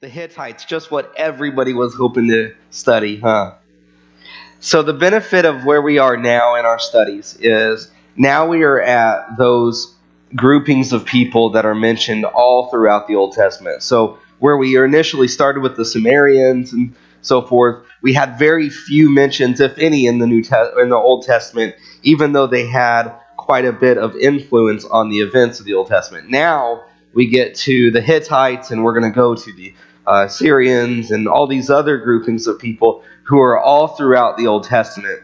The Hittites, just what everybody was hoping to study, huh? So the benefit of where we are now in our studies is now we are at those groupings of people that are mentioned all throughout the Old Testament. So where we initially started with the Sumerians and so forth, we had very few mentions, if any, in the Old Testament, even though they had quite a bit of influence on the events of the Old Testament. Now we get to the Hittites, and we're going to go to the Syrians and all these other groupings of people who are all throughout the Old Testament.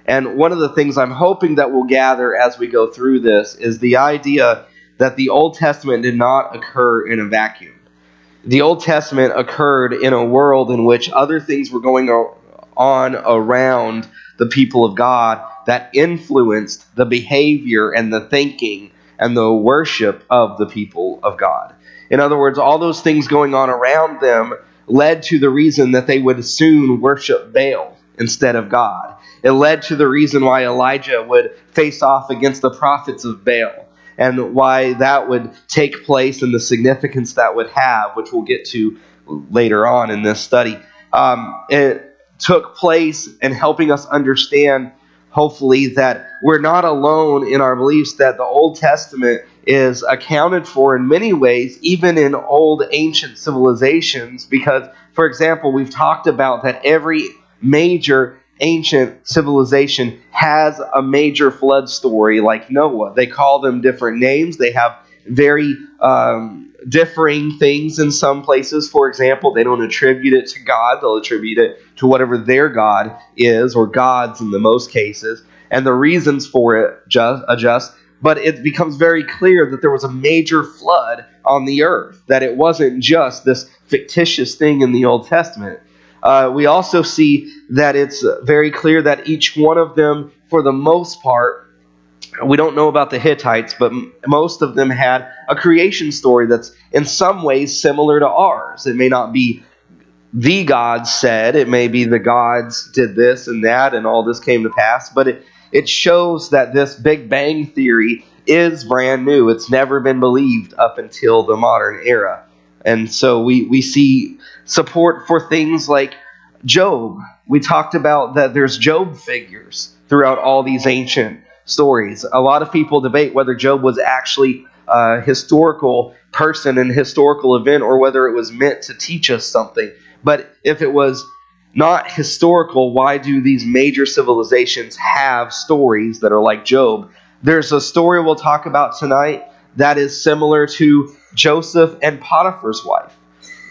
And one of the things I'm hoping that we'll gather as we go through this is the idea that the Old Testament did not occur in a vacuum. The Old Testament occurred in a world in which other things were going on around the people of God that influenced the behavior and the thinking and the worship of the people of God. In other words, all those things going on around them led to the reason that they would soon worship Baal instead of God. It led to the reason why Elijah would face off against the prophets of Baal, and why that would take place and the significance that would have, which we'll get to later on in this study. It took place in helping us understand, hopefully, that we're not alone in our beliefs that the Old Testament is accounted for in many ways, even in old ancient civilizations, because, for example, we've talked about that every major ancient civilization has a major flood story like Noah. They call them different names. They have very differing things in some places. For example, they don't attribute it to God. They'll attribute it to whatever their God is, or gods in the most cases. And the reasons for it adjust. But it becomes very clear that there was a major flood on the earth, that it wasn't just this fictitious thing in the Old Testament. We also see that it's very clear that each one of them, for the most part, we don't know about the Hittites, but most of them had a creation story that's in some ways similar to ours. It may not be the gods said, it may be the gods did this and that and all this came to pass, but it shows that this Big Bang theory is brand new. It's never been believed up until the modern era. And so we see support for things like Job. We talked about that there's Job figures throughout all these ancient stories. A lot of people debate whether Job was actually a historical person and historical event, or whether it was meant to teach us something. But if it was not historical, why do these major civilizations have stories that are like Job? There's a story we'll talk about tonight that is similar to Joseph and Potiphar's wife.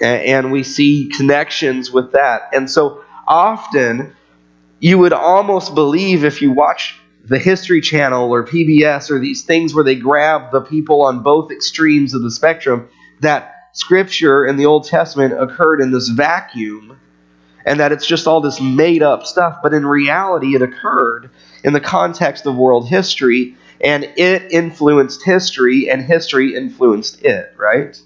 And we see connections with that. And so often you would almost believe, if you watch the History Channel or PBS or these things where they grab the people on both extremes of the spectrum, that Scripture in the Old Testament occurred in this vacuum, and that it's just all this made up stuff. But in reality, it occurred in the context of world history, and it influenced history, and history influenced it, right?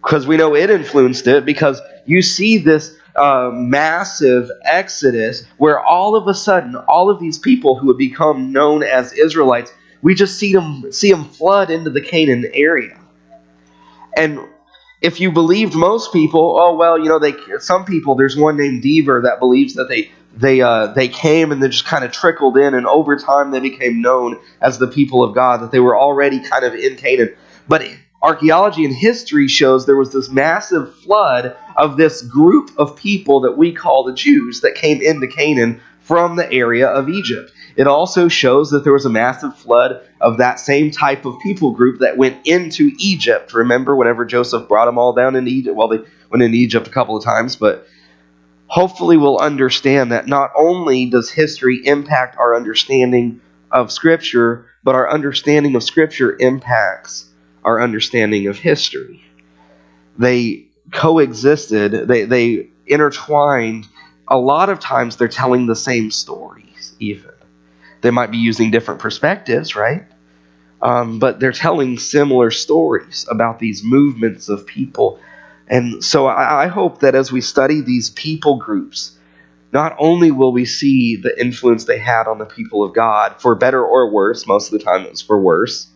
Because we know it influenced it, because you see this massive exodus where all of a sudden, all of these people who would become known as Israelites, we just see them flood into the Canaan area. And if you believed most people, oh well, some people, there's one named Deaver that believes that they came and they just kind of trickled in, and over time they became known as the people of God, that they were already kind of in Canaan. But archaeology and history shows there was this massive flood of this group of people that we call the Jews that came into Canaan from the area of Egypt. It also shows that there was a massive flood of that same type of people group that went into Egypt. Remember whenever Joseph brought them all down into Egypt? Well, they went into Egypt a couple of times, but hopefully we'll understand that not only does history impact our understanding of Scripture, but our understanding of Scripture impacts our understanding of history. They coexisted, they intertwined. A lot of times they're telling the same stories even. They might be using different perspectives, right? But they're telling similar stories about these movements of people. And so I hope that as we study these people groups, not only will we see the influence they had on the people of God, for better or worse, most of the time it was for worse,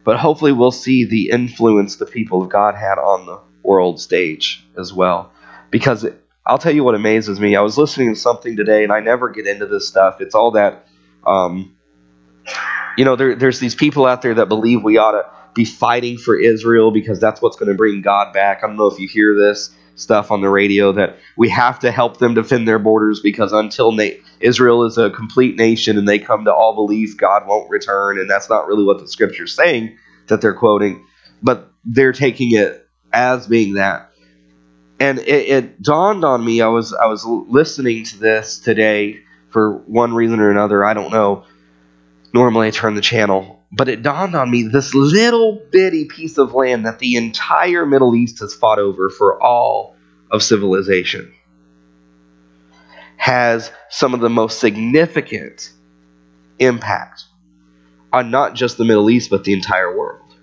but hopefully we'll see the influence the people of God had on the world stage as well. Because I'll tell you what amazes me. I was listening to something today, and I never get into this stuff. It's all that, there's these people out there that believe we ought to be fighting for Israel because that's what's going to bring God back. I don't know if you hear this stuff on the radio, that we have to help them defend their borders because until Israel is a complete nation and they come to all belief, God won't return. And that's not really what the scripture's saying that they're quoting, but they're taking it as being that. And it dawned on me, I was listening to this today for one reason or another, I don't know. Normally I turn the channel. But it dawned on me, this little bitty piece of land that the entire Middle East has fought over for all of civilization has some of the most significant impact on not just the Middle East, but the entire world.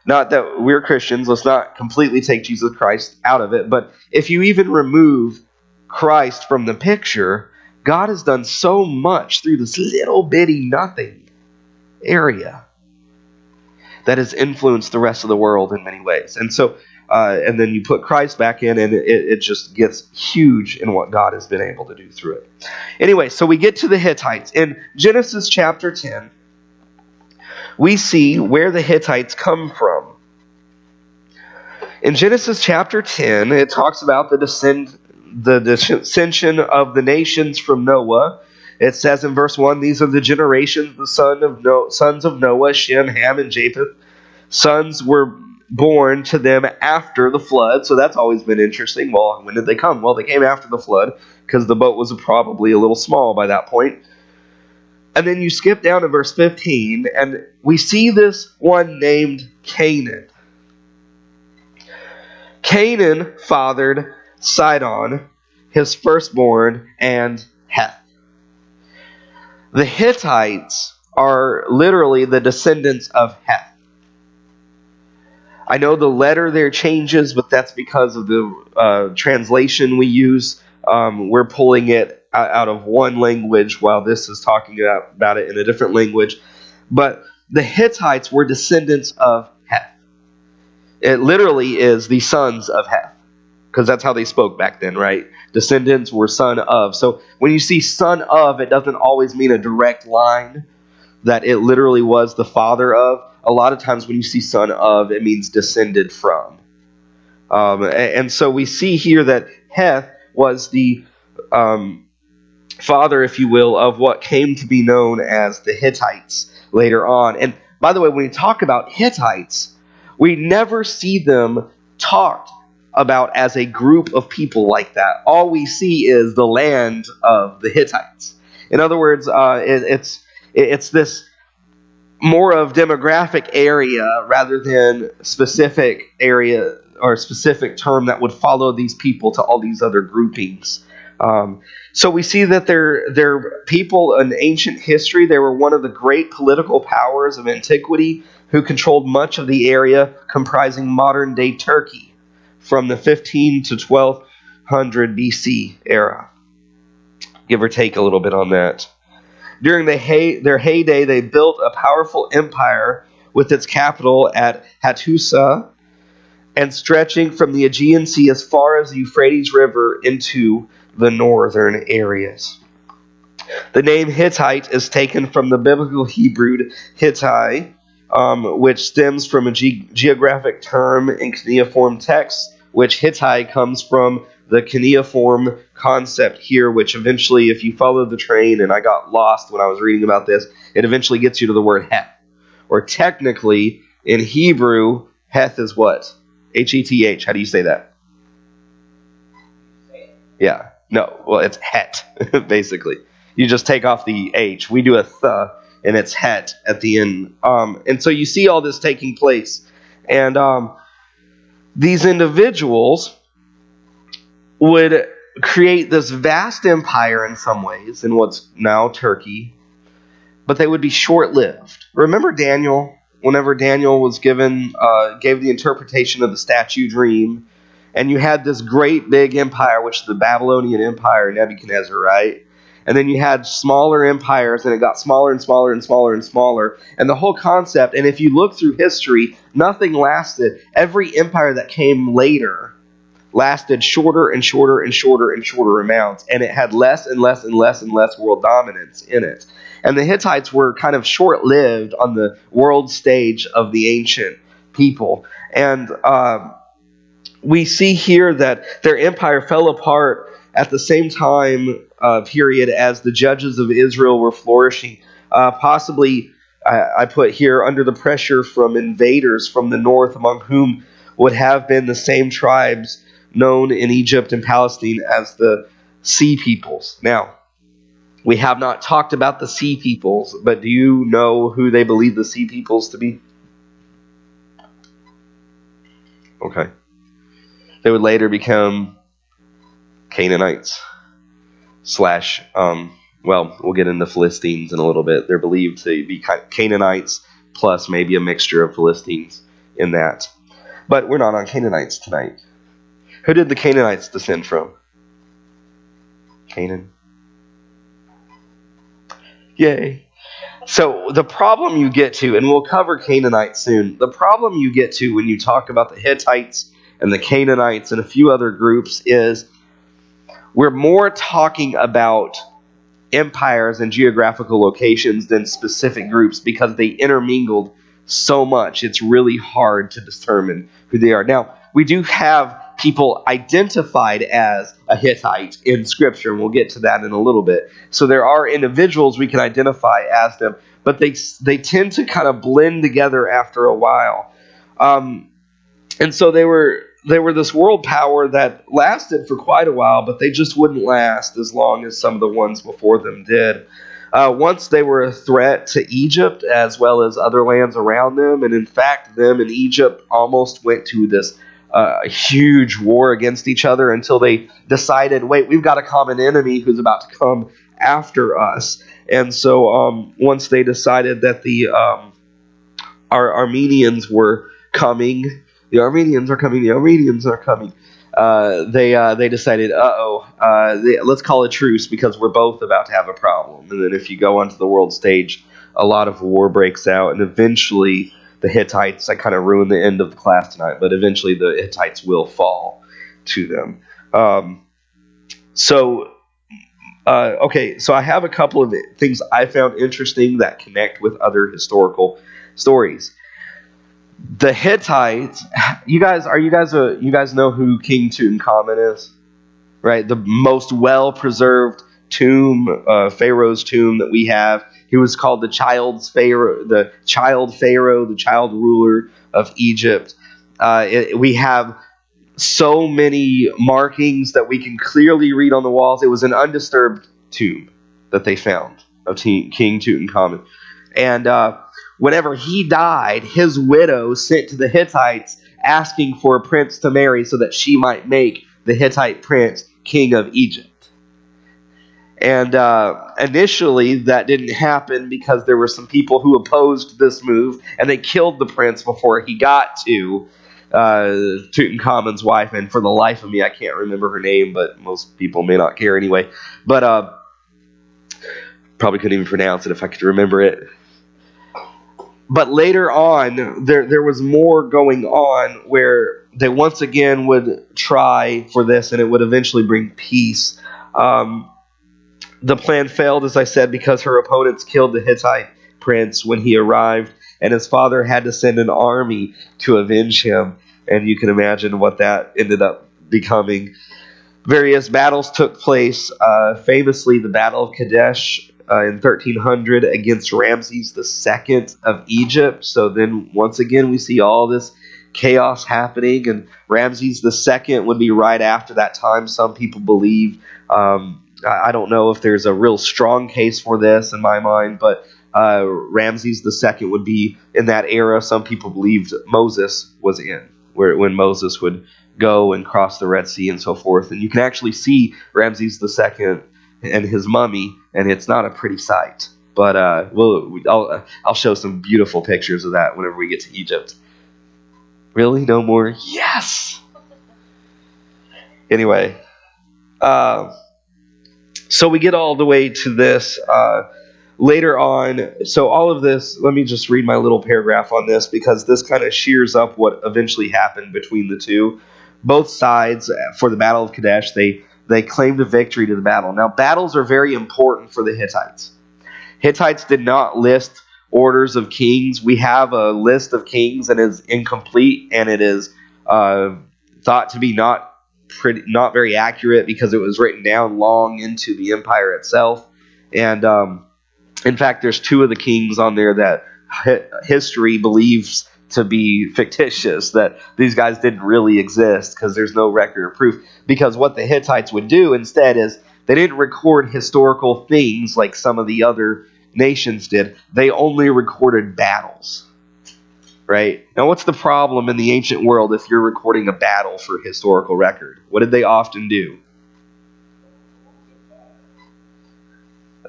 Not that we're Christians, let's not completely take Jesus Christ out of it, but if you even remove Christ from the picture, God has done so much through this little bitty nothing area that has influenced the rest of the world in many ways. And so, and then you put Christ back in, and it just gets huge in what God has been able to do through it. Anyway, so we get to the Hittites. In Genesis chapter 10, we see where the Hittites come from. In Genesis chapter 10, it talks about the dissension of the nations from Noah. It says in verse 1, these are the generations, the sons of Noah, Shem, Ham, and Japheth. Sons were born to them after the flood. So that's always been interesting. Well, when did they come? Well, they came after the flood because the boat was probably a little small by that point. And then you skip down to verse 15, and we see this one named Canaan. Canaan fathered Sidon, his firstborn, and Heth. The Hittites are literally the descendants of Heth. I know the letter there changes, but that's because of the translation we use. We're pulling it out of one language while this is talking about it in a different language. But the Hittites were descendants of Heth. It literally is the sons of Heth, because that's how they spoke back then, right? Descendants were son of. So when you see son of, it doesn't always mean a direct line that it literally was the father of. A lot of times when you see son of, it means descended from. And so we see here that Heth was the father, if you will, of what came to be known as the Hittites later on. And by the way, when we talk about Hittites, we never see them talked about as a group of people like that. All we see is the land of the Hittites. In other words, it's this more of demographic area rather than specific area or specific term that would follow these people to all these other groupings. So we see that they're people in ancient history. They were one of the great political powers of antiquity who controlled much of the area comprising modern-day Turkey from the 15 to 1200 BC era. Give or take a little bit on that. During their heyday, they built a powerful empire with its capital at Hattusa and stretching from the Aegean Sea as far as the Euphrates River into the northern areas. The name Hittite is taken from the biblical Hebrew Hittai, which stems from a geographic term in cuneiform texts, which Hittai comes from the cuneiform concept here, which eventually, if you follow the train, and I got lost when I was reading about this, it eventually gets you to the word Heth. Or technically, in Hebrew, Heth is what? H-E-T-H. How do you say that? Yeah. No. Well, it's Het, basically. You just take off the H. We do a th, and it's Het at the end. And so you see all this taking place. And these individuals would create this vast empire in some ways, in what's now Turkey, but they would be short-lived. Remember Daniel? Whenever Daniel was gave the interpretation of the statue dream, and you had this great big empire, which is the Babylonian Empire, Nebuchadnezzar, right? And then you had smaller empires, and it got smaller and smaller and smaller and smaller. And the whole concept, and if you look through history, nothing lasted. Every empire that came later lasted shorter and shorter and shorter and shorter amounts, and it had less and less and less and less world dominance in it. And the Hittites were kind of short-lived on the world stage of the ancient people. And we see here that their empire fell apart at the same time period as the judges of Israel were flourishing. Possibly, I put here, under the pressure from invaders from the north, among whom would have been the same tribes known in Egypt and Palestine as the Sea Peoples. Now, we have not talked about the Sea Peoples, but do you know who they believe the Sea Peoples to be? Okay. They would later become Canaanites slash, we'll get into Philistines in a little bit. They're believed to be Canaanites plus maybe a mixture of Philistines in that. But we're not on Canaanites tonight. Who did the Canaanites descend from? Canaan. Yay. So the problem you get to, and we'll cover Canaanites soon, the problem you get to when you talk about the Hittites and the Canaanites and a few other groups is we're more talking about empires and geographical locations than specific groups because they intermingled so much. It's really hard to determine who they are. Now, we do have people identified as a Hittite in Scripture, and we'll get to that in a little bit. So there are individuals we can identify as them, but they tend to kind of blend together after a while. And so they were this world power that lasted for quite a while, but they just wouldn't last as long as some of the ones before them did. Once they were a threat to Egypt as well as other lands around them, and in fact, them and Egypt almost went to this huge war against each other until they decided, wait, we've got a common enemy who's about to come after us. And so once they decided that the Armenians were coming, the Armenians are coming, they decided, let's call a truce because we're both about to have a problem. And then if you go onto the world stage, a lot of war breaks out, and eventually the Hittites, I kind of ruined the end of the class tonight, but eventually the Hittites will fall to them. So I have a couple of things I found interesting that connect with other historical stories. The Hittites, you guys know who King Tutankhamun is, right? The most well-preserved tomb, Pharaoh's tomb that we have. He was called the child pharaoh, the child ruler of Egypt. We have so many markings that we can clearly read on the walls. It was an undisturbed tomb that they found of King Tutankhamun. And whenever he died, his widow sent to the Hittites asking for a prince to marry so that she might make the Hittite prince king of Egypt. And initially that didn't happen because there were some people who opposed this move, and they killed the prince before he got to Tutankhamun's wife. And for the life of me, I can't remember her name, but most people may not care anyway. But probably couldn't even pronounce it if I could remember it. But later on, there was more going on where they once again would try for this, and it would eventually bring peace. The plan failed, as I said, because her opponents killed the Hittite prince when he arrived, and his father had to send an army to avenge him. And you can imagine what that ended up becoming. Various battles took place, famously the Battle of Kades in 1300 against Ramses II of Egypt. So then once again we see all this chaos happening, and Ramses II would be right after that time. Some people believe, I don't know if there's a real strong case for this in my mind, but Ramses II would be in that era. Some people believed Moses was in, when Moses would go and cross the Red Sea and so forth. And you can actually see Ramses II and his mummy, and it's not a pretty sight. But I'll show some beautiful pictures of that whenever we get to Egypt. Really? No more? Yes! Anyway, So we get all the way to this later on. So all of this, let me just read my little paragraph on this, because this kind of shears up what eventually happened between the two. Both sides, for the Battle of Kadesh, they claimed a victory to the battle. Now, battles are very important for the Hittites. Hittites did not list orders of kings. We have a list of kings, and it is incomplete, and it is thought to be not very accurate, because it was written down long into the empire itself. And in fact, there's two of the kings on there that history believes to be fictitious, that these guys didn't really exist, because there's no record or proof. Because what the Hittites would do instead is they didn't record historical things like some of the other nations did. They only recorded battles. Right? Now, what's the problem in the ancient world if you're recording a battle for historical record? What did they often do?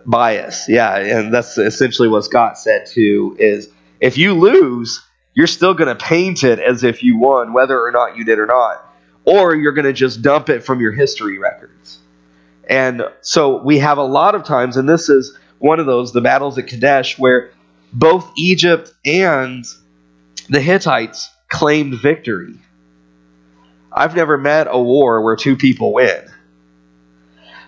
Bias. Yeah, and that's essentially what Scott said too, is if you lose, you're still going to paint it as if you won, whether or not you did or not. Or you're going to just dump it from your history records. And so we have a lot of times, and this is one of those, the battles at Kadesh, where both Egypt and the Hittites claimed victory. I've never met a war where two people win.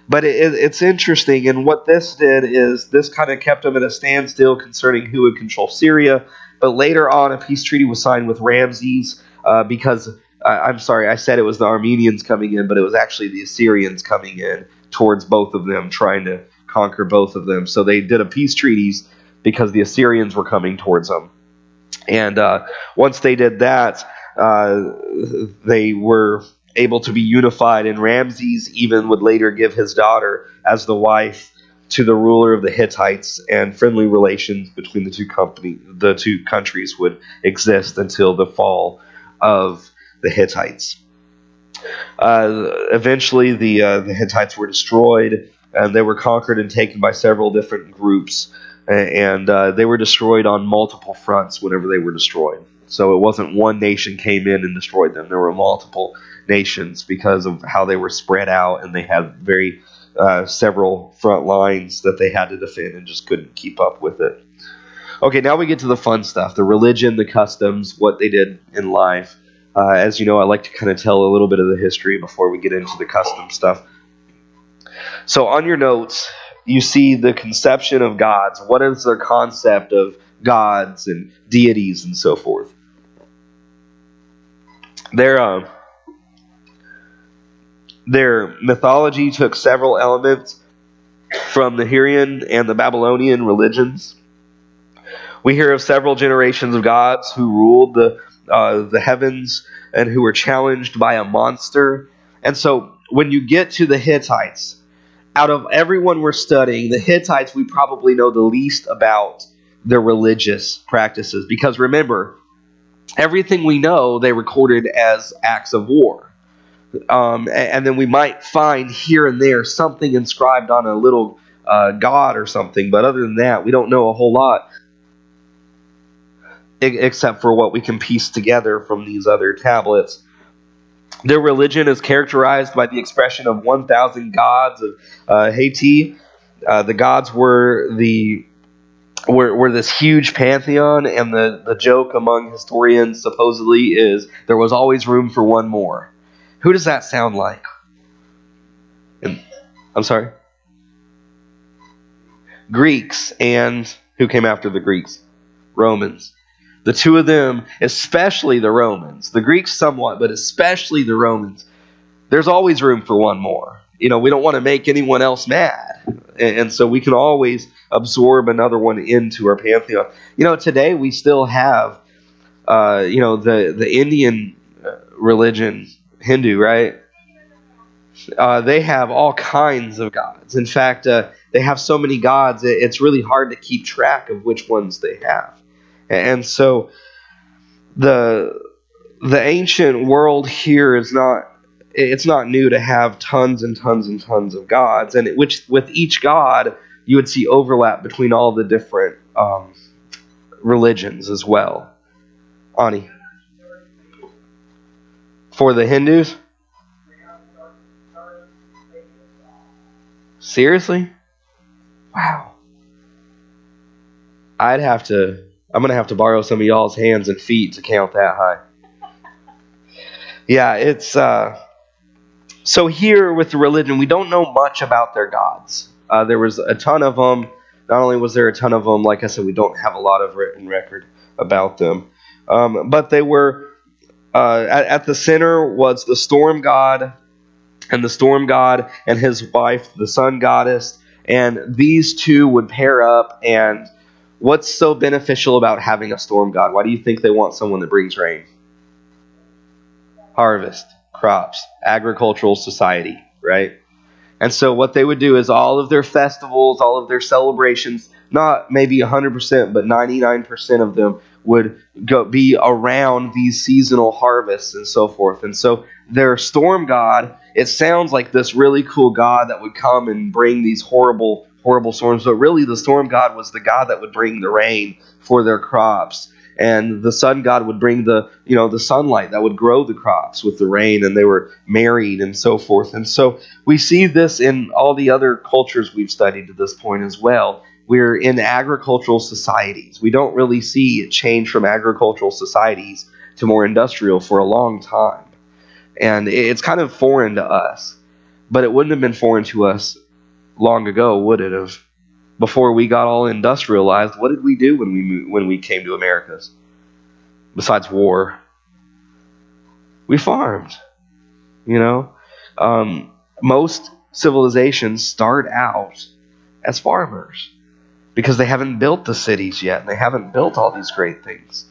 But it's interesting, and what this did is this kind of kept them at a standstill concerning who would control Syria. But later on, a peace treaty was signed with Ramses because, I'm sorry, I said it was the Armenians coming in, but it was actually the Assyrians coming in towards both of them, trying to conquer both of them. So they did a peace treaties because the Assyrians were coming towards them. And once they did that, they were able to be unified, and Ramses even would later give his daughter as the wife to the ruler of the Hittites, and friendly relations between the two countries would exist until the fall of the Hittites. Eventually, the Hittites were destroyed, and they were conquered and taken by several different groups, and they were destroyed on multiple fronts whenever they were destroyed. So it wasn't one nation came in and destroyed them. There were multiple nations because of how they were spread out, and they had several front lines that they had to defend and just couldn't keep up with it. Okay, now we get to the fun stuff, the religion, the customs, what they did in life. As you know, I like to kind of tell a little bit of the history before we get into the custom stuff. So on your notes, you see the conception of gods. What is their concept of gods and deities and so forth? Their mythology took several elements from the Hurrian and the Babylonian religions. We hear of several generations of gods who ruled the heavens and who were challenged by a monster. And so when you get to the Hittites, out of everyone we're studying, the Hittites, we probably know the least about their religious practices. Because remember, everything we know they recorded as acts of war. And then we might find here and there something inscribed on a little god or something. But other than that, we don't know a whole lot, except for what we can piece together from these other tablets. Their religion is characterized by the expression of 1,000 gods of Haiti. The gods were this huge pantheon, and the joke among historians supposedly is there was always room for one more. Who does that sound like? I'm sorry? Greeks, and who came after the Greeks? Romans. The two of them, especially the Romans, the Greeks somewhat, but especially the Romans, there's always room for one more. We don't want to make anyone else mad. And so we can always absorb another one into our pantheon. Today we still have, the Indian religion, Hindu, right? They have all kinds of gods. In fact, they have so many gods, it's really hard to keep track of which ones they have. And so the ancient world here it's not new to have tons and tons and tons of gods, and with each god you would see overlap between all the different religions as well. Ani, for the Hindus, Seriously? Wow. I'm going to have to borrow some of y'all's hands and feet to count that high. Yeah, it's, so here with the religion, we don't know much about their gods. There was a ton of them. Not only was there a ton of them, like I said, we don't have a lot of written record about them. But they were, at the center was the storm god, and the storm god and his wife, the sun goddess, and these two would pair up. And what's so beneficial about having a storm god? Why do you think they want someone that brings rain? Harvest, crops, agricultural society, right? And so what they would do is all of their festivals, all of their celebrations, not maybe 100%, but 99% of them would be around these seasonal harvests and so forth. And so their storm god, it sounds like this really cool god that would come and bring these horrible, horrible storms, but really the storm god was the god that would bring the rain for their crops. And the sun god would bring the sunlight that would grow the crops with the rain, and they were married and so forth. And so we see this in all the other cultures we've studied to this point as well. We're in agricultural societies. We don't really see it change from agricultural societies to more industrial for a long time. And it's kind of foreign to us. But it wouldn't have been foreign to us long ago, would it have? Before we got all industrialized, what did we do when we came to Americas? Besides war, we farmed. Most civilizations start out as farmers because they haven't built the cities yet, and they haven't built all these great things.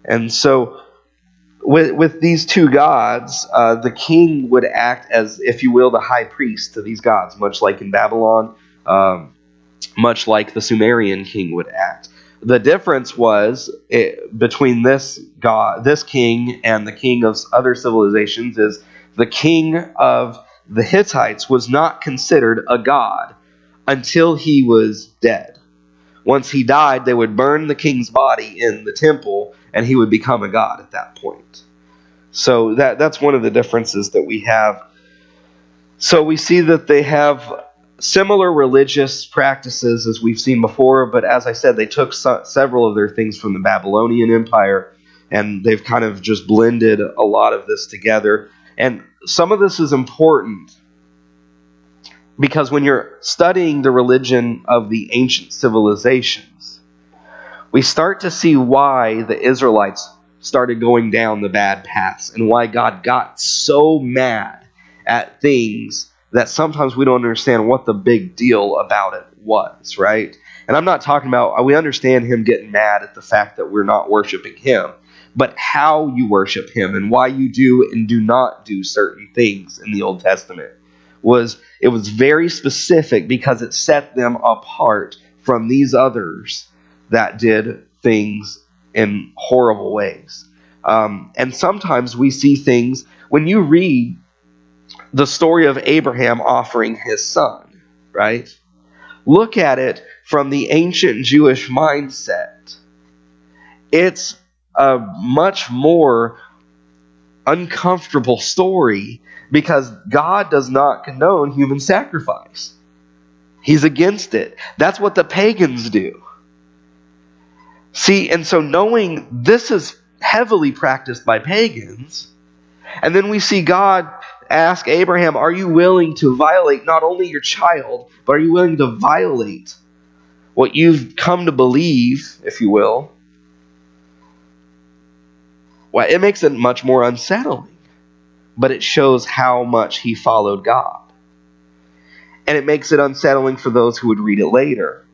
And so, with these two gods, the king would act as, if you will, the high priest to these gods, much like in Babylon. Much like the Sumerian king would act. The difference was between this king and the king of other civilizations is the king of the Hittites was not considered a god until he was dead. Once he died, they would burn the king's body in the temple, and he would become a god at that point. So that's one of the differences that we have. So we see that they have similar religious practices as we've seen before, but as I said, they took several of their things from the Babylonian Empire, and they've kind of just blended a lot of this together. And some of this is important because when you're studying the religion of the ancient civilizations, we start to see why the Israelites started going down the bad paths and why God got so mad at things that sometimes we don't understand what the big deal about it was, right? And I'm not talking about, we understand him getting mad at the fact that we're not worshiping him, but how you worship him and why you do and do not do certain things in the Old Testament. It was very specific because it set them apart from these others that did things in horrible ways. And sometimes we see things, when you read the story of Abraham offering his son, right? Look at it from the ancient Jewish mindset. It's a much more uncomfortable story because God does not condone human sacrifice. He's against it. That's what the pagans do. See, and so knowing this is heavily practiced by pagans, and then we see God ask Abraham, are you willing to violate not only your child, but are you willing to violate what you've come to believe, if you will? Well, it makes it much more unsettling, but it shows how much he followed God. And it makes it unsettling for those who would read it later.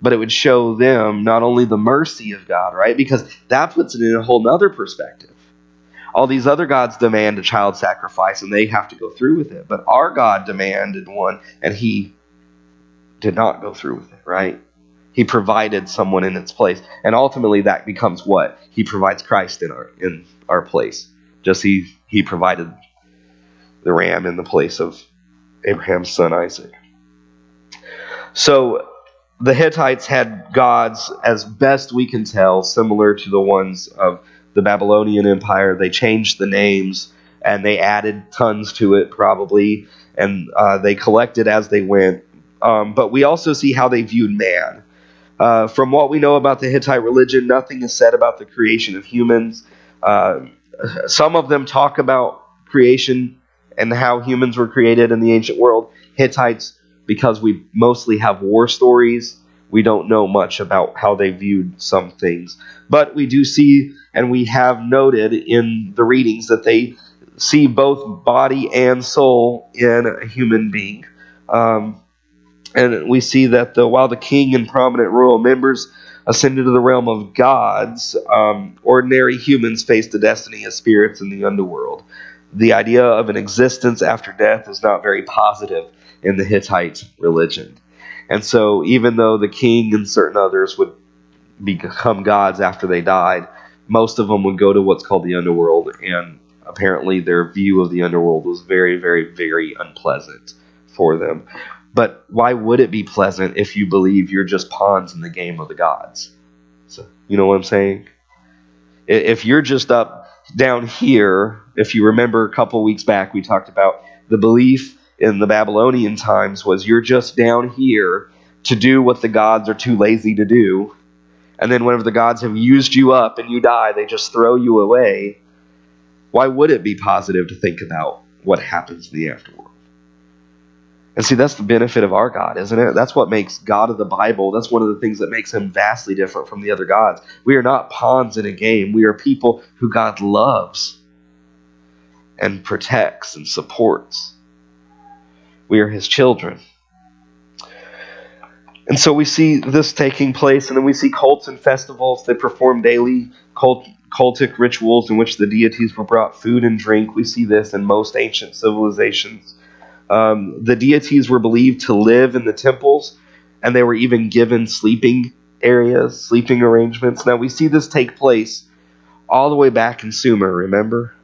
But it would show them not only the mercy of God, right? Because that puts it in a whole other perspective. All these other gods demand a child sacrifice, and they have to go through with it. But our God demanded one, and he did not go through with it, right? He provided someone in its place. And ultimately that becomes what? He provides Christ in our place. Just he provided the ram in the place of Abraham's son Isaac. So the Hittites had gods, as best we can tell, similar to the ones of the Babylonian Empire. They changed the names and they added tons to it probably. and they collected as they went. But we also see how they viewed man. From what we know about the Hittite religion, nothing is said about the creation of humans. Some of them talk about creation and how humans were created in the ancient world. Hittites, because we mostly have war stories, we don't know much about how they viewed some things. But we do see, and we have noted in the readings, that they see both body and soul in a human being. And we see that while the king and prominent royal members ascended to the realm of gods, ordinary humans face the destiny of spirits in the underworld. The idea of an existence after death is not very positive in the Hittite religion. And so even though the king and certain others would become gods after they died, most of them would go to what's called the underworld, and apparently their view of the underworld was very, very, very unpleasant for them. But why would it be pleasant if you believe you're just pawns in the game of the gods? So, you know what I'm saying? If you're just up down here, if you remember a couple weeks back, we talked about the belief in the Babylonian times was you're just down here to do what the gods are too lazy to do. And then whenever the gods have used you up and you die, they just throw you away. Why would it be positive to think about what happens in the afterworld? And see, that's the benefit of our God, isn't it? That's what makes God of the Bible. That's one of the things that makes him vastly different from the other gods. We are not pawns in a game. We are people who God loves and protects and supports. We are his children. And so we see this taking place, and then we see cults and festivals. They perform daily cultic rituals in which the deities were brought food and drink. We see this in most ancient civilizations. The deities were believed to live in the temples, and they were even given sleeping areas, sleeping arrangements. Now we see this take place all the way back in Sumer, remember?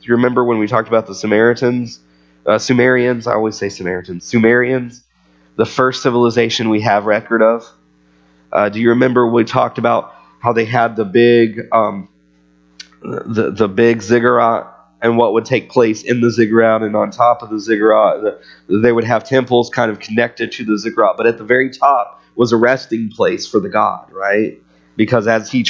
Do you remember when we talked about the Sumerians? I always say Samaritans. Sumerians, the first civilization we have record of. Do you remember we talked about how they had the big big ziggurat, and what would take place in the ziggurat, and on top of the ziggurat, they would have temples kind of connected to the ziggurat. But at the very top was a resting place for the god, right? Because as he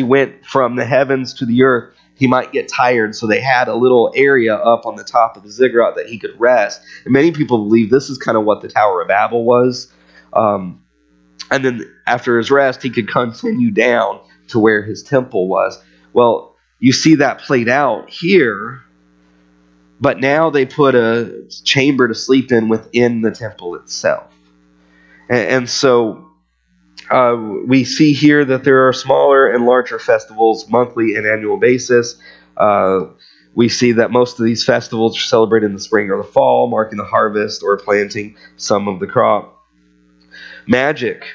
went from the heavens to the earth, he might get tired, so they had a little area up on the top of the ziggurat that he could rest. And many people believe this is kind of what the Tower of Babel was. And then after his rest, he could continue down to where his temple was. Well, you see that played out here, but now they put a chamber to sleep in within the temple itself. And so we see here that there are smaller and larger festivals, monthly and annual basis. We see that most of these festivals are celebrated in the spring or the fall, marking the harvest or planting some of the crop. Magic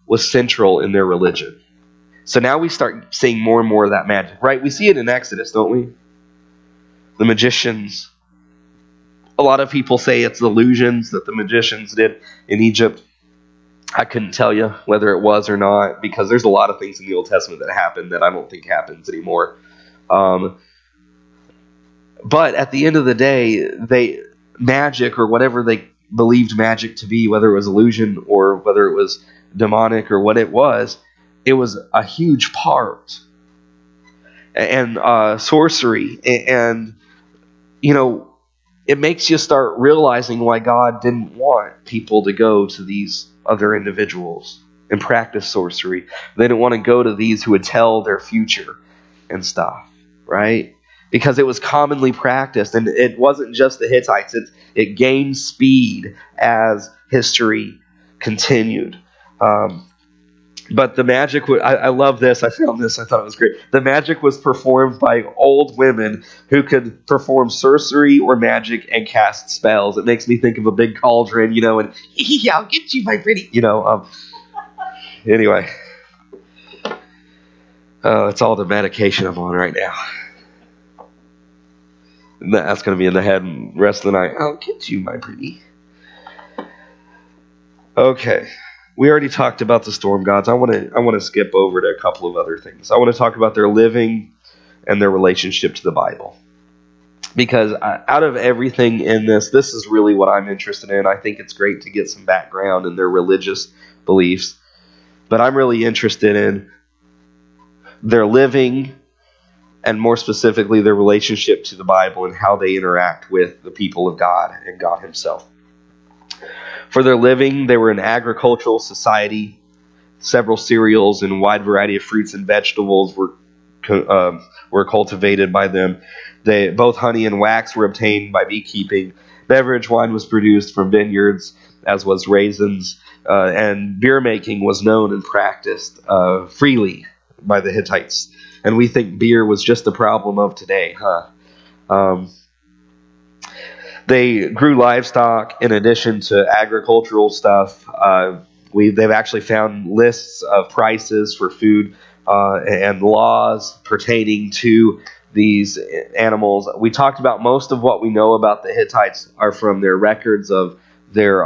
was central in their religion. So now we start seeing more and more of that magic, right? We see it in Exodus, don't we? The magicians. A lot of people say it's illusions that the magicians did in Egypt. I couldn't tell you whether it was or not, because there's a lot of things in the Old Testament that happened that I don't think happens anymore. But at the end of the day, magic, or whatever they believed magic to be, whether it was illusion or whether it was demonic or what it was a huge part. And sorcery. And, it makes you start realizing why God didn't want people to go to these other individuals and practice sorcery. They didn't want to go to these who would tell their future and stuff, right? Because it was commonly practiced, and it wasn't just the Hittites. It gained speed as history continued. But the magic, I love this. I found this. I thought it was great. The magic was performed by old women who could perform sorcery or magic and cast spells. It makes me think of a big cauldron, and I'll get you, my pretty, Anyway. Oh, it's all the medication I'm on right now. That's going to be in the head the rest of the night. I'll get you, my pretty. Okay. We already talked about the storm gods. I want to skip over to a couple of other things. I want to talk about their living and their relationship to the Bible. because out of everything in this is really what I'm interested in. I think it's great to get some background in their religious beliefs, but I'm really interested in their living, and more specifically their relationship to the Bible and how they interact with the people of God and God himself. For their living, they were an agricultural society. Several cereals and a wide variety of fruits and vegetables were cultivated by them. Both honey and wax were obtained by beekeeping. Beverage wine was produced from vineyards, as was raisins, and beer making was known and practiced freely by the Hittites. And we think beer was just the problem of today, huh? They grew livestock in addition to agricultural stuff. They've actually found lists of prices for food and laws pertaining to these animals. We talked about most of what we know about the Hittites are from their records of their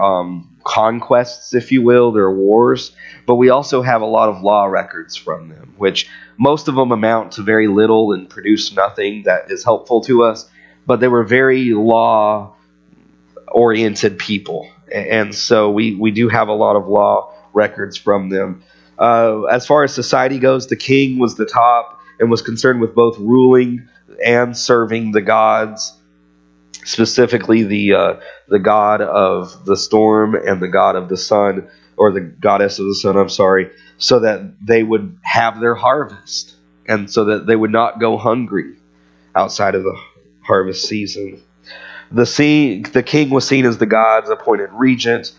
conquests, if you will, their wars. But we also have a lot of law records from them, which most of them amount to very little and produce nothing that is helpful to us. But they were very law-oriented people. And so we do have a lot of law records from them. As far as society goes, the king was the top and was concerned with both ruling and serving the gods, specifically the god of the storm and the god of the sun, or the goddess of the sun, I'm sorry, so that they would have their harvest and so that they would not go hungry outside of the harvest season. The king was seen as the god's appointed regent.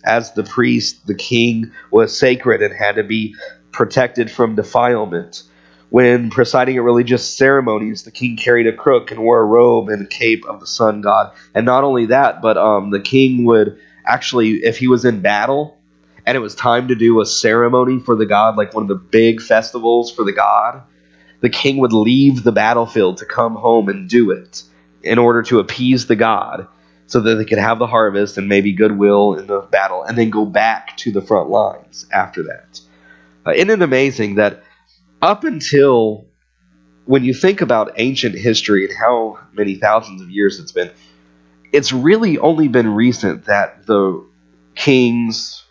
As the priest, the king was sacred and had to be protected from defilement. When presiding at religious ceremonies, the king carried a crook and wore a robe and a cape of the sun god. And not only that, but the king would actually, if he was in battle and it was time to do a ceremony for the god, like one of the big festivals for the god, the king would leave the battlefield to come home and do it in order to appease the god so that they could have the harvest and maybe goodwill in the battle, and then go back to the front lines after that. Isn't it amazing that up until when you think about ancient history and how many thousands of years it's really only been recent that the kings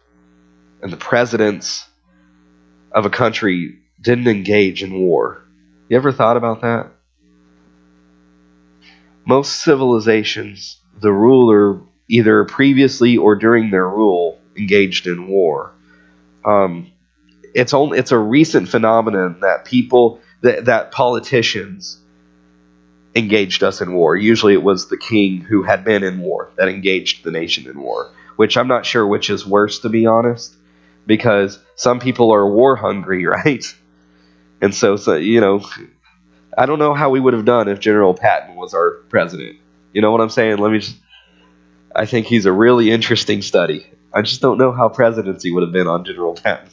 and the presidents of a country didn't engage in war. You ever thought about that? Most civilizations, the ruler, either previously or during their rule, engaged in war. It's a recent phenomenon that politicians engaged us in war. Usually it was the king who had been in war that engaged the nation in war, which I'm not sure which is worse, to be honest, because some people are war hungry, right? And so I don't know how we would have done if General Patton was our president. You know what I'm saying? I think he's a really interesting study. I just don't know how presidency would have been on General Patton.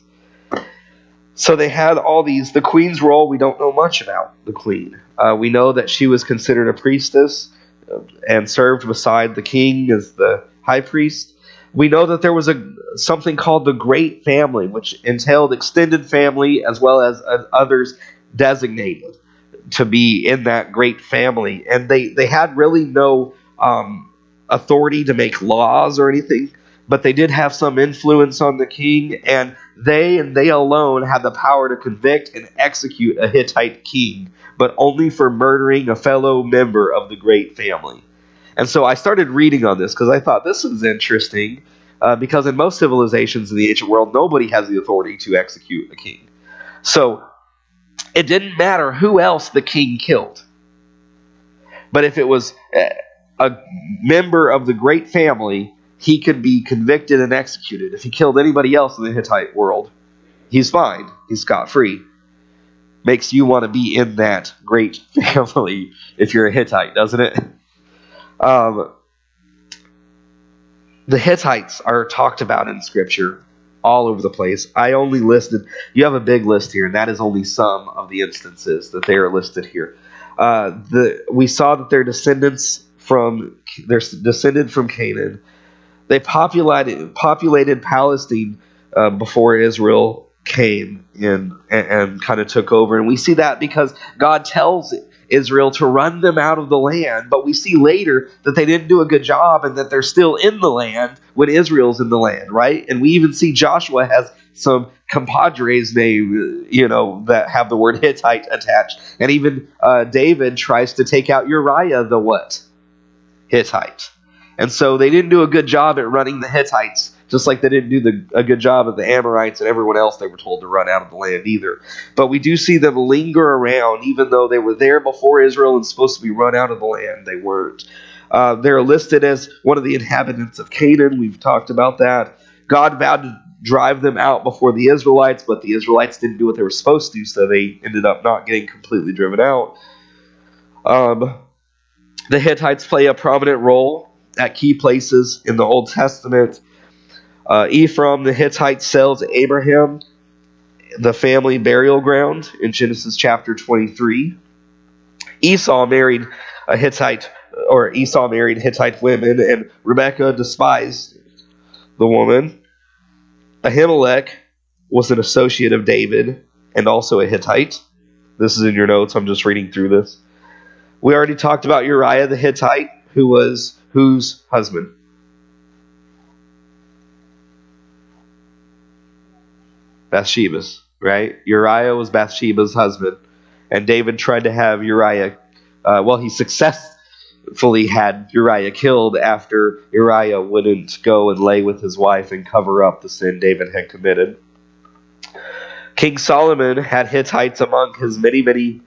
So they had all these. The queen's role, we don't know much about the queen. We know that she was considered a priestess and served beside the king as the high priest. We know that there was something called the Great Family, which entailed extended family as well as others designated to be in that great family. And they had really no authority to make laws or anything, but they did have some influence on the king, and they alone had the power to convict and execute a Hittite king, but only for murdering a fellow member of the great family. And so I started reading on this because I thought this is interesting, because in most civilizations in the ancient world, nobody has the authority to execute a king. So it didn't matter who else the king killed. But if it was a member of the great family, he could be convicted and executed. If he killed anybody else in the Hittite world, he's fine. He's scot-free. Makes you want to be in that great family if you're a Hittite, doesn't it? The Hittites are talked about in Scripture all over the place. I only listed, you have a big list here, and that is only some of the instances that they are listed here. We saw that they're descended from Canaan. They populated Palestine before Israel came in and kind of took over. And we see that because God tells Israel to run them out of the land, but we see later that they didn't do a good job and that they're still in the land when Israel's in the land, right? And we even see Joshua has some compadres name, that have the word Hittite attached. And even David tries to take out Uriah the what? Hittite. And so they didn't do a good job at running the Hittites, just like they didn't do a good job of the Amorites and everyone else they were told to run out of the land either. But we do see them linger around, even though they were there before Israel and supposed to be run out of the land. They weren't. They're listed as one of the inhabitants of Canaan. We've talked about that. God vowed to drive them out before the Israelites, but the Israelites didn't do what they were supposed to, so they ended up not getting completely driven out. The Hittites play a prominent role at key places in the Old Testament. Ephraim, the Hittite, sells Abraham the family burial ground in Genesis chapter 23. Esau married Hittite women, and Rebekah despised the woman. Ahimelech was an associate of David and also a Hittite. This is in your notes. I'm just reading through this. We already talked about Uriah the Hittite, who was whose husband? Bathsheba's, right? Uriah was Bathsheba's husband. And David tried to have Uriah, he successfully had Uriah killed after Uriah wouldn't go and lay with his wife and cover up the sin David had committed. King Solomon had Hittites among his many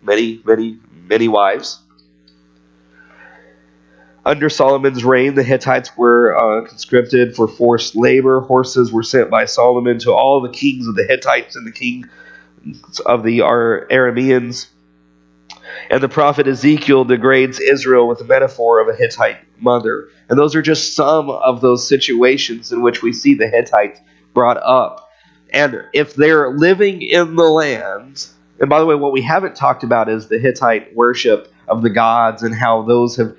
wives. Under Solomon's reign, the Hittites were conscripted for forced labor. Horses were sent by Solomon to all the kings of the Hittites and the kings of the Arameans. And the prophet Ezekiel degrades Israel with the metaphor of a Hittite mother. And those are just some of those situations in which we see the Hittites brought up. And if they're living in the land, and by the way, what we haven't talked about is the Hittite worship of the gods and how those have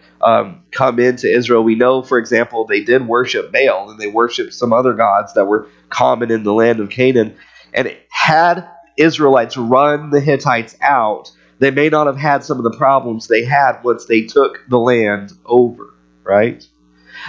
come into Israel. We know, for example, they did worship Baal and they worshiped some other gods that were common in the land of Canaan. And had Israelites run the Hittites out, they may not have had some of the problems they had once they took the land over, right?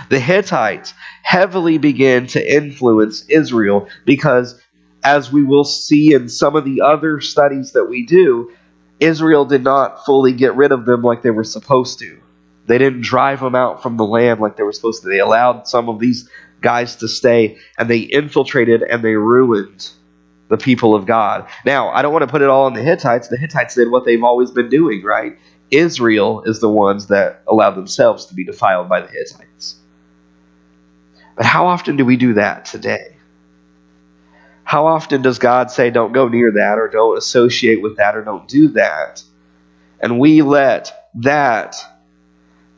The Hittites heavily began to influence Israel because, as we will see in some of the other studies that we do, Israel did not fully get rid of them like they were supposed to. They didn't drive them out from the land like they were supposed to. They allowed some of these guys to stay, and they infiltrated and they ruined the people of God. Now, I don't want to put it all on the Hittites. The Hittites did what they've always been doing, right? Israel is the ones that allowed themselves to be defiled by the Hittites. But how often do we do that today? How often does God say, don't go near that, or don't associate with that, or don't do that? And we let that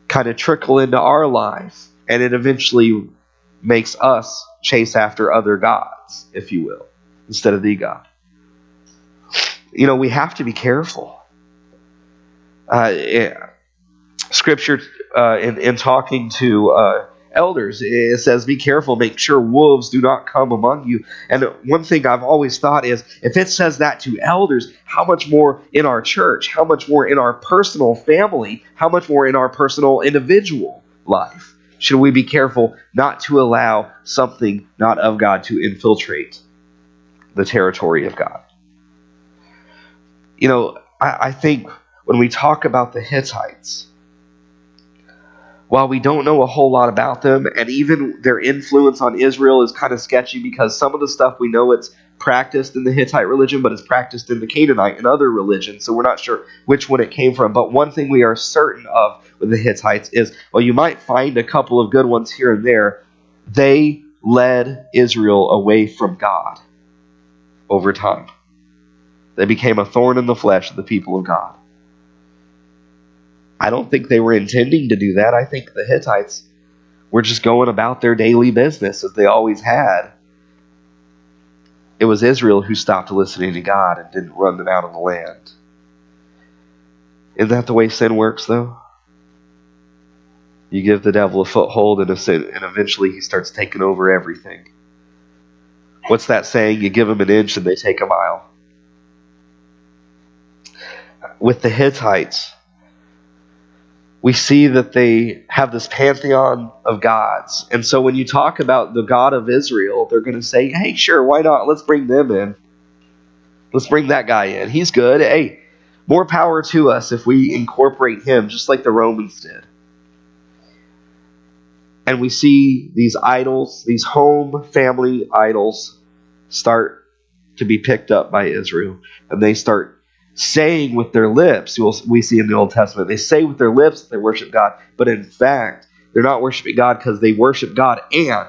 kind of trickle into our life, and it eventually makes us chase after other gods, if you will, instead of the God. We have to be careful. Scripture, in talking to elders, it says, be careful, make sure wolves do not come among you. And one thing I've always thought is, if it says that to elders, how much more in our church, how much more in our personal family, how much more in our personal individual life should we be careful not to allow something not of God to infiltrate the territory of God? I think when we talk about the Hittites, while we don't know a whole lot about them, and even their influence on Israel is kind of sketchy, because some of the stuff we know it's practiced in the Hittite religion, but it's practiced in the Canaanite and other religions, so we're not sure which one it came from. But one thing we are certain of with the Hittites is, well, you might find a couple of good ones here and there. They led Israel away from God over time. They became a thorn in the flesh of the people of God. I don't think they were intending to do that. I think the Hittites were just going about their daily business as they always had. It was Israel who stopped listening to God and didn't run them out of the land. Isn't that the way sin works, though? You give the devil a foothold, and eventually he starts taking over everything. What's that saying? You give them an inch and they take a mile. With the Hittites, we see that they have this pantheon of gods. And so when you talk about the God of Israel, they're going to say, hey, sure, why not? Let's bring them in. Let's bring that guy in. He's good. Hey, more power to us if we incorporate him, just like the Romans did. And we see these idols, these home family idols, start to be picked up by Israel. And they start saying with their lips, we see in the Old Testament, they say with their lips that they worship God, but in fact, they're not worshiping God because they worship God and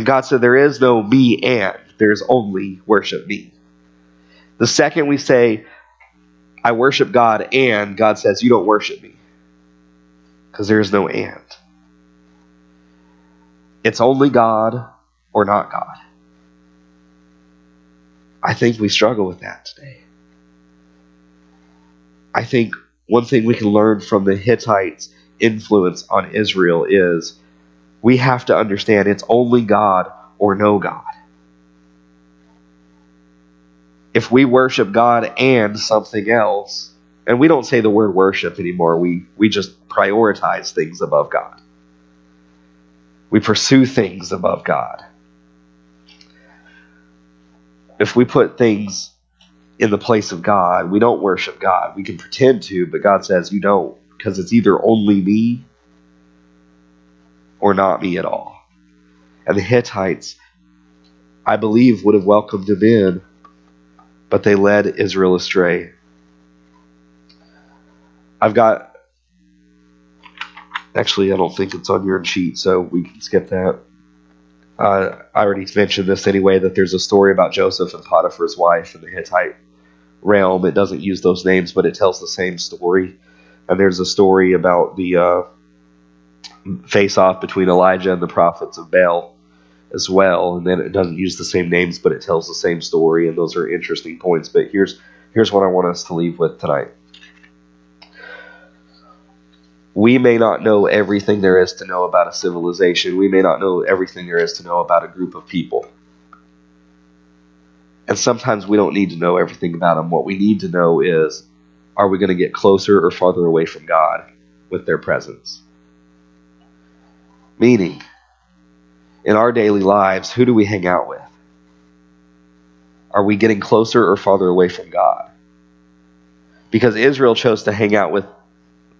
God said there is no me and, there's only worship me. The second we say, I worship God and, God says you don't worship me because there is no and. It's only God or not God. I think we struggle with that today. I think one thing we can learn from the Hittites' influence on Israel is we have to understand it's only God or no God. If we worship God and something else, and we don't say the word worship anymore, we just prioritize things above God. We pursue things above God. If we put things in the place of God, we don't worship God. We can pretend to, but God says you don't, because it's either only me or not me at all. And the Hittites, I believe, would have welcomed him in, but they led Israel astray. Actually, I don't think it's on your sheet, so we can skip that. I already mentioned this anyway, that there's a story about Joseph and Potiphar's wife in the Hittite realm. It doesn't use those names, but it tells the same story. And there's a story about the face-off between Elijah and the prophets of Baal as well. And then it doesn't use the same names, but it tells the same story, and those are interesting points. But here's what I want us to leave with tonight. We may not know everything there is to know about a civilization. We may not know everything there is to know about a group of people. And sometimes we don't need to know everything about them. What we need to know is, are we going to get closer or farther away from God with their presence? Meaning, in our daily lives, who do we hang out with? Are we getting closer or farther away from God? Because Israel chose to hang out with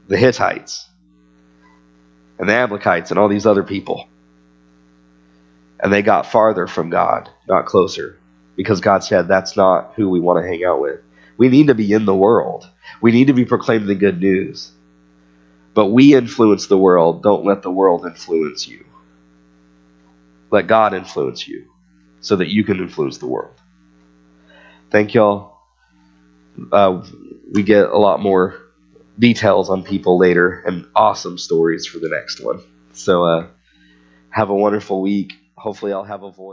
the Hittites and the Amalekites and all these other people. And they got farther from God, not closer. Because God said that's not who we want to hang out with. We need to be in the world. We need to be proclaiming the good news. But we influence the world. Don't let the world influence you. Let God influence you so that you can influence the world. Thank y'all. We get a lot more details on people later and awesome stories for the next one. So have a wonderful week. Hopefully I'll have a voice.